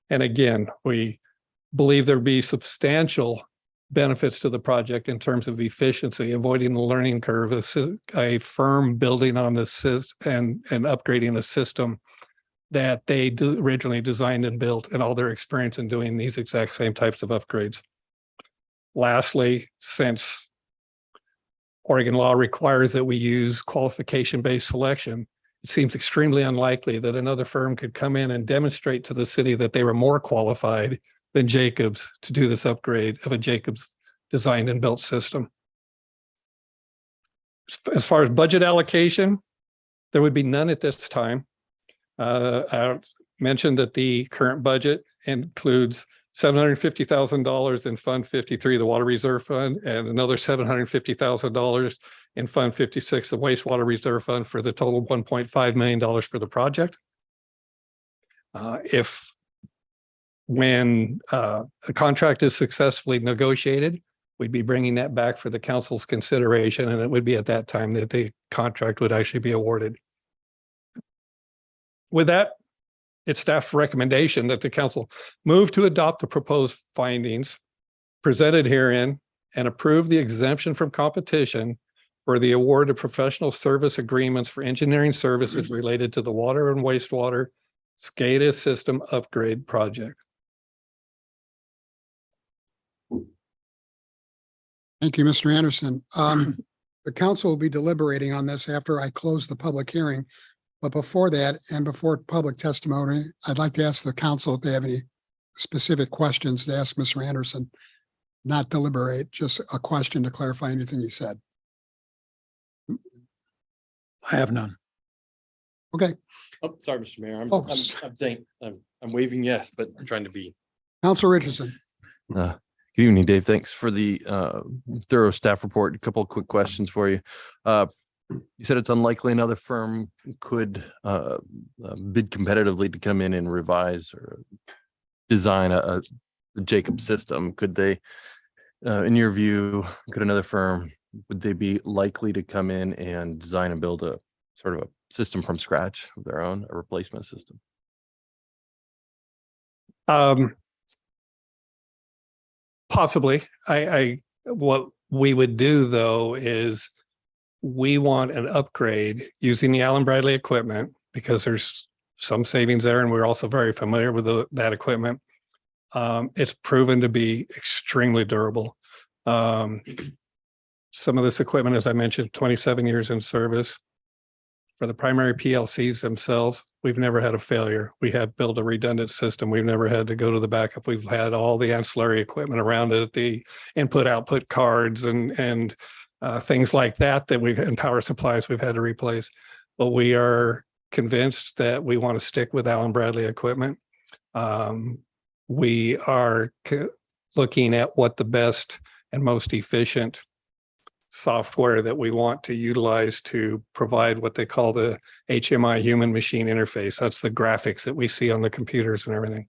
And again, we believe there'd be substantial benefits to the project in terms of efficiency, avoiding the learning curve, a firm building on the and upgrading the system that they originally designed and built, and all their experience in doing these exact same types of upgrades. Lastly, since Oregon law requires that we use qualification-based selection, it seems extremely unlikely that another firm could come in and demonstrate to the city that they were more qualified than Jacobs to do this upgrade of a Jacobs designed and built system. As far as budget allocation, there would be none at this time. I mentioned that the current budget includes $750,000 in Fund 53, the Water Reserve Fund, and another $750,000 in Fund 56, the Wastewater Reserve Fund, for the total $1.5 million for the project. When a contract is successfully negotiated, we'd be bringing that back for the council's consideration, and it would be at that time that the contract would actually be awarded. With that, it's staff's recommendation that the council move to adopt the proposed findings presented herein and approve the exemption from competition for the award of professional service agreements for engineering services related to the water and wastewater SCADA system upgrade project. Thank you, Mr. Anderson. The council will be deliberating on this after I close the public hearing. But before that, and before public testimony, I'd like to ask the council if they have any specific questions to ask Mr. Anderson. Not deliberate, just a question to clarify anything he said. I have none. Okay, Oh, sorry, Mr. Mayor. Oh. I'm saying, I'm waving yes, but I'm trying to be. Council Richardson. Good evening, Dave. Thanks for the thorough staff report. A couple of quick questions for you. You said it's unlikely another firm could bid competitively to come in and revise or design a Jacob system. Could they, in your view, could another firm, would they be likely to come in and design and build a sort of a system from scratch of their own, a replacement system? Possibly. What we would do though is we want an upgrade using the Allen Bradley equipment because there's some savings there, and we're also very familiar with that equipment. It's proven to be extremely durable. Some of this equipment, as I mentioned, 27 years in service. For the primary PLCs themselves, we've never had a failure. We have built a redundant system. We've never had to go to the backup. We've had all the ancillary equipment around it, the input-output cards and things like that we've, and power supplies we've had to replace. But we are convinced that we want to stick with Allen Bradley equipment. We are looking at what the best and most efficient software that we want to utilize to provide what they call the HMI human machine interface. That's the graphics that we see on the computers and everything.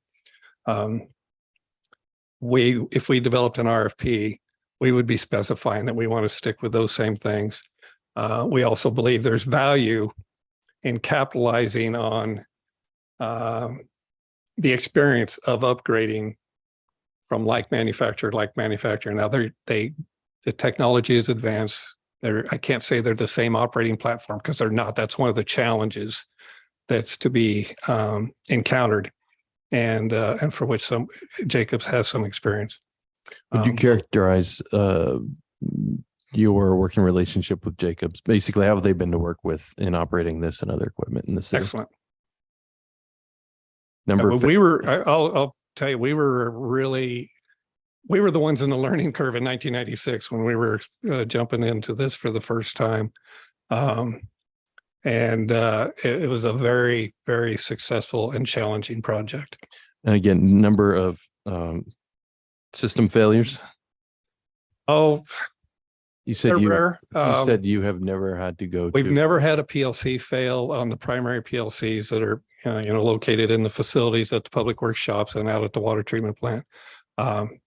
If we developed an RFP, we would be specifying that we want to stick with those same things. We also believe there's value in capitalizing on the experience of upgrading from like manufacturer to like manufacturer. Now the technology is advanced. I can't say they're the same operating platform because they're not. That's one of the challenges that's to be encountered, and for which some Jacobs has some experience. Would you characterize your working relationship with Jacobs? Basically, how have they been to work with in operating this and other equipment in the city? Excellent. I'll tell you, we were the ones in the learning curve in 1996 when we were jumping into this for the first time. It was a very, very successful and challenging project. And again, number of system failures. Oh, you said rare. You said you have never had to go. We've never had a PLC fail on the primary PLCs that are located in the facilities at the public works shops and out at the water treatment plant.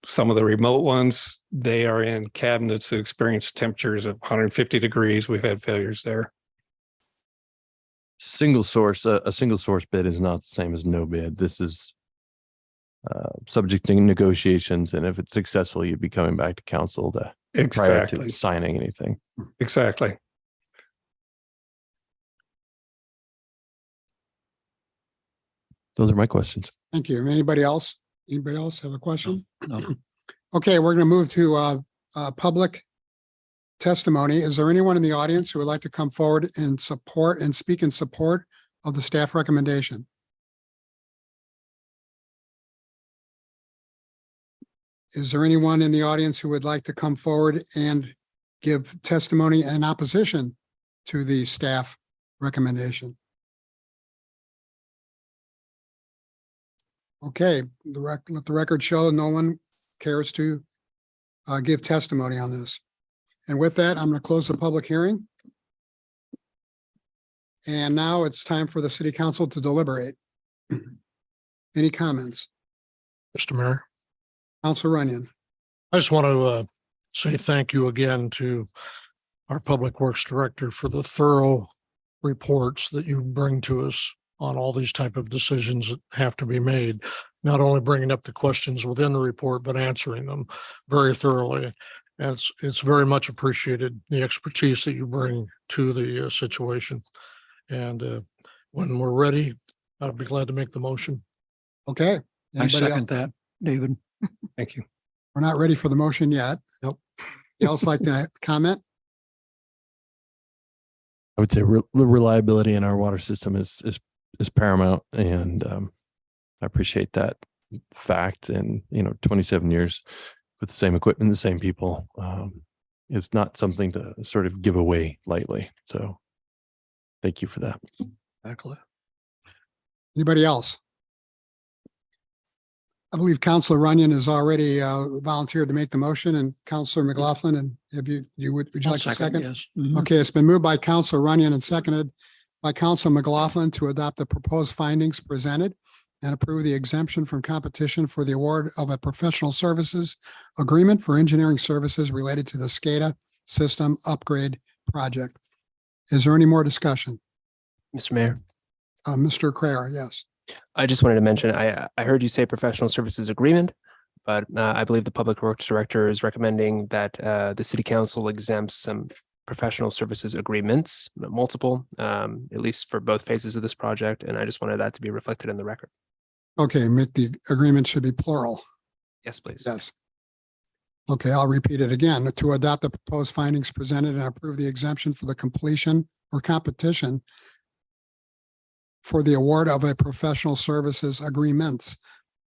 Some of the remote ones, they are in cabinets that experience temperatures of 150 degrees. We've had failures there. Single source, a single source bid is not the same as no bid. This is subject to negotiations, and if it's successful, you'd be coming back to council prior to signing anything. Exactly. Those are my questions. Thank you. Anybody else? Anybody else have a question? No. Okay, we're going to move to public testimony. Is there anyone in the audience who would like to come forward and speak in support of the staff recommendation? Is there anyone in the audience who would like to come forward and give testimony in opposition to the staff recommendation? Okay, let the record show no one cares to give testimony on this. And with that, I'm going to close the public hearing. And now it's time for the city council to deliberate. Any comments? Mr. Mayor, Council Runyon. I just want to say thank you again to our Public Works Director for the thorough reports that you bring to us on all these type of decisions that have to be made. Not only bringing up the questions within the report, but answering them very thoroughly. And it's very much appreciated, the expertise that you bring to the situation. And when we're ready, I'd be glad to make the motion. Okay. I Anybody else? second that, David. Thank you. We're not ready for the motion yet. Nope. Anybody else like to comment? I would say the reliability in our water system is paramount, and I appreciate that fact. And 27 years with the same equipment, the same people, is not something to sort of give away lightly. So, thank you for that. Exactly. Anybody else? I believe Councilor Runyon has already volunteered to make the motion, and Councilor McLaughlin, and would you like to second? Yes. Mhm. Okay, it's been moved by Councilor Runyon and seconded by Councilor McLaughlin to adopt the proposed findings presented and approve the exemption from competition for the award of a professional services agreement for engineering services related to the SCADA system upgrade project. Is there any more discussion? Mr. Mayor, Mr. Crare, yes. I just wanted to mention, I heard you say professional services agreement, but I believe the Public Works Director is recommending that the City Council exempts some professional services agreements, multiple, at least for both phases of this project. And I just wanted that to be reflected in the record. Okay, make the agreement should be plural. Yes, please. Yes. Okay, I'll repeat it again. To adopt the proposed findings presented and approve the exemption for the completion or competition for the award of a professional services agreements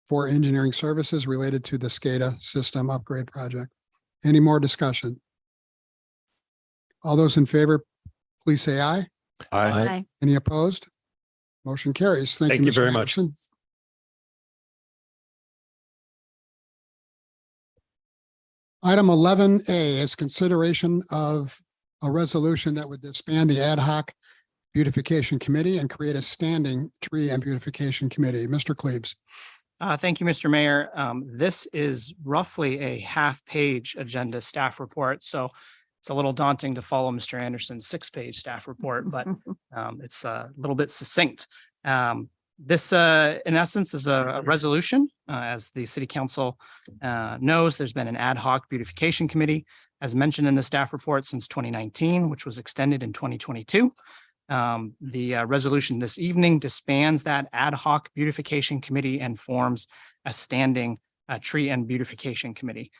for engineering services related to the SCADA system upgrade project. Any more discussion? All those in favor, please say aye. Aye. Any opposed? Motion carries. Thank you Mr. very much. Anderson. Item 11A is consideration of a resolution that would disband the ad hoc beautification committee and create a standing tree and beautification committee. Mr. Cleaves. Thank you, Mr. Mayor. This is roughly a half-page agenda staff report, so it's a little daunting to follow Mr. Anderson's 6-page staff report, but it's a little bit succinct. This, in essence, is a resolution. As the City Council knows, there's been an ad hoc beautification committee, as mentioned in the staff report, since 2019, which was extended in 2022. The resolution this evening disbands that ad hoc beautification committee and forms a standing tree and beautification committee.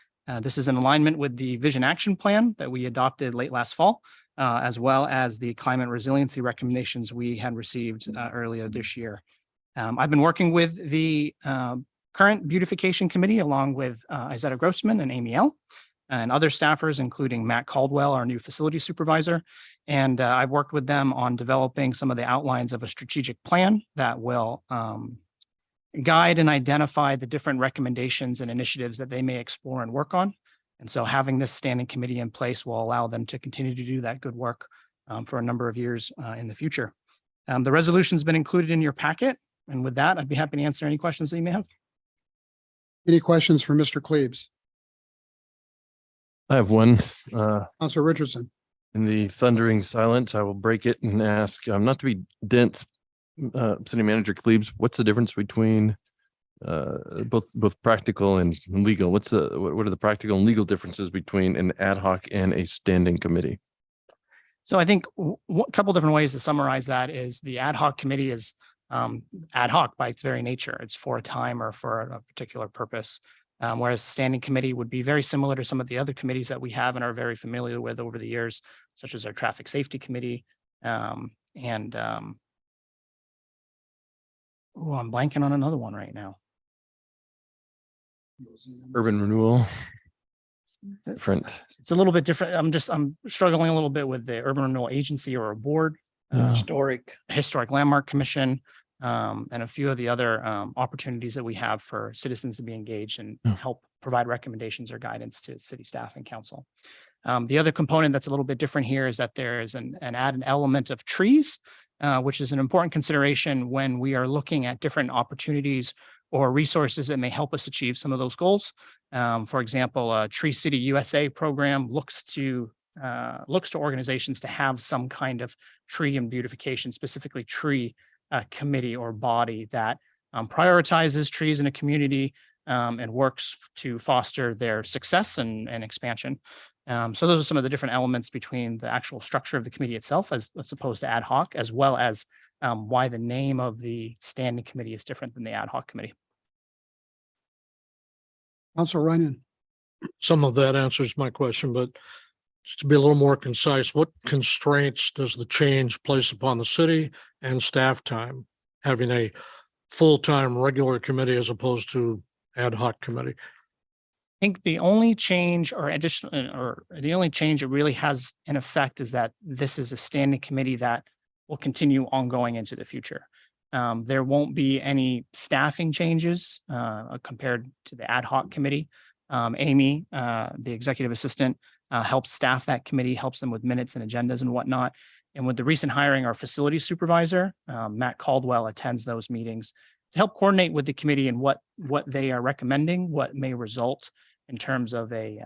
This is in alignment with the Vision Action Plan that we adopted late last fall, as well as the climate resiliency recommendations we had received earlier this year. I've been working with the current beautification committee along with Izetta Grossman and Amy L. and other staffers, including Matt Caldwell, our new facility supervisor. And I've worked with them on developing some of the outlines of a strategic plan that will guide and identify the different recommendations and initiatives that they may explore and work on. And so having this standing committee in place will allow them to continue to do that good work for a number of years in the future. The resolution's been included in your packet. And with that, I'd be happy to answer any questions that you may have. Any questions for Mr. Cleaves? I have one. Councilor Richardson. In the thundering silence, I will break it and ask, not to be dense, City Manager Cleaves, what's the difference between both practical and legal? What are the practical and legal differences between an ad hoc and a standing committee? So I think a couple different ways to summarize that is the ad hoc committee is ad hoc by its very nature. It's for a time or for a particular purpose. Whereas the standing committee would be very similar to some of the other committees that we have and are very familiar with over the years, such as our traffic safety committee. I'm blanking on another one right now. urban renewal. Different. It's a little bit different. I'm struggling a little bit with the Urban Renewal Agency or a board. Historic. Historic Landmark Commission, and a few of the other opportunities that we have for citizens to be engaged and help provide recommendations or guidance to city staff and council. The other component that's a little bit different here is that there is an added element of trees, which is an important consideration when we are looking at different opportunities or resources that may help us achieve some of those goals. For example, Tree City USA program looks to organizations to have some kind of tree and beautification, specifically tree committee or body that prioritizes trees in a community and works to foster their success and expansion. So those are some of the different elements between the actual structure of the committee itself as opposed to ad hoc, as well as why the name of the standing committee is different than the ad hoc committee. Council Runyon. Some of that answers my question, but just to be a little more concise, what constraints does the change place upon the city and staff time, having a full-time regular committee as opposed to ad hoc committee? I think the only change or the only change it really has in effect is that this is a standing committee that will continue ongoing into the future. There won't be any staffing changes compared to the ad hoc committee. Amy, the executive assistant, helps staff that committee, helps them with minutes and agendas and whatnot. And with the recent hiring, our facility supervisor, Matt Caldwell, attends those meetings to help coordinate with the committee and what they are recommending, what may result in terms of an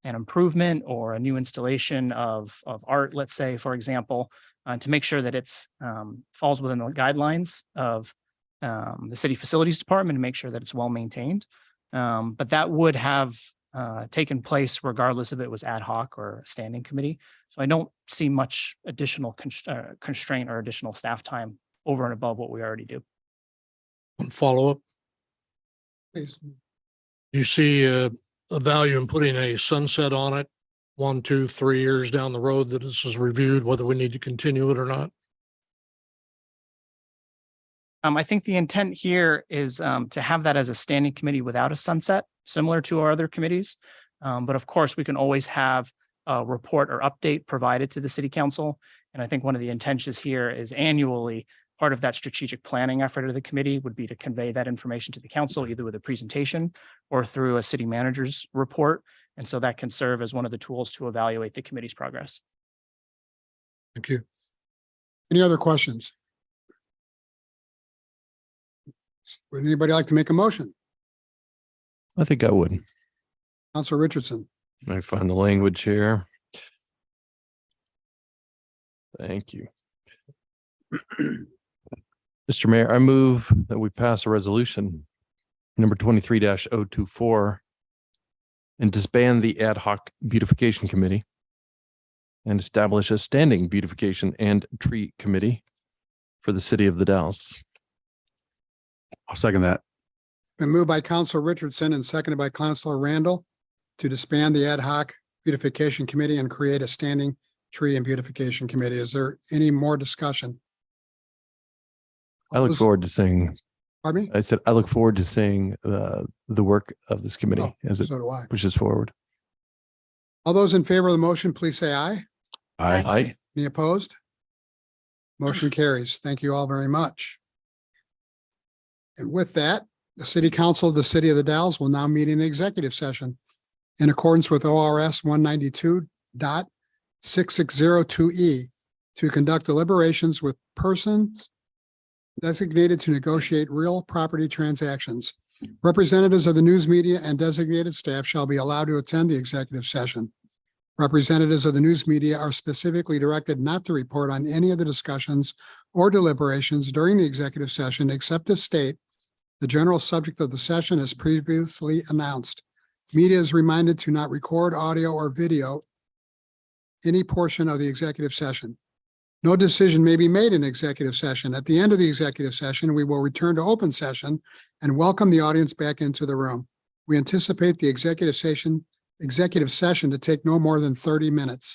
improvement or a new installation of art, let's say, for example, to make sure that it's falls within the guidelines of the city facilities department and make sure that it's well maintained. But that would have taken place regardless if it was ad hoc or a standing committee. So I don't see much additional constraint or additional staff time over and above what we already do. One follow-up. Please. You see a value in putting a sunset on it 1, 2, 3 years down the road that this is reviewed, whether we need to continue it or not? I think the intent here is to have that as a standing committee without a sunset, similar to our other committees. But of course, we can always have a report or update provided to the city council. And I think one of the intentions here is annually, part of that strategic planning effort of the committee would be to convey that information to the council, either with a presentation or through a city manager's report. And so that can serve as one of the tools to evaluate the committee's progress. Thank you. Any other questions? Would anybody like to make a motion? I think I would. Council Richardson. I find the language here. Thank you. Mr. Mayor, I move that we pass a resolution number 23-024 and disband the ad hoc beautification committee and establish a standing beautification and tree committee for the city of the Dalles. I'll second that. Been moved by Council Richardson and seconded by Councilor Randall to disband the ad hoc beautification committee and create a standing tree and beautification committee. Is there any more discussion? I look forward to seeing, Pardon me? I said, I look forward to seeing the work of this committee as it So do I. pushes forward. All those in favor of the motion, please say aye. Aye. Any opposed? Motion carries. Thank you all very much. And with that, the City Council of the City of the Dalles will now meet in executive session in accordance with ORS 192.6602E to conduct deliberations with persons designated to negotiate real property transactions. Representatives of the news media and designated staff shall be allowed to attend the executive session. Representatives of the news media are specifically directed not to report on any of the discussions or deliberations during the executive session, except to state the general subject of the session as previously announced. Media is reminded to not record audio or video any portion of the executive session. No decision may be made in executive session. At the end of the executive session, we will return to open session and welcome the audience back into the room. We anticipate the executive session to take no more than 30 minutes.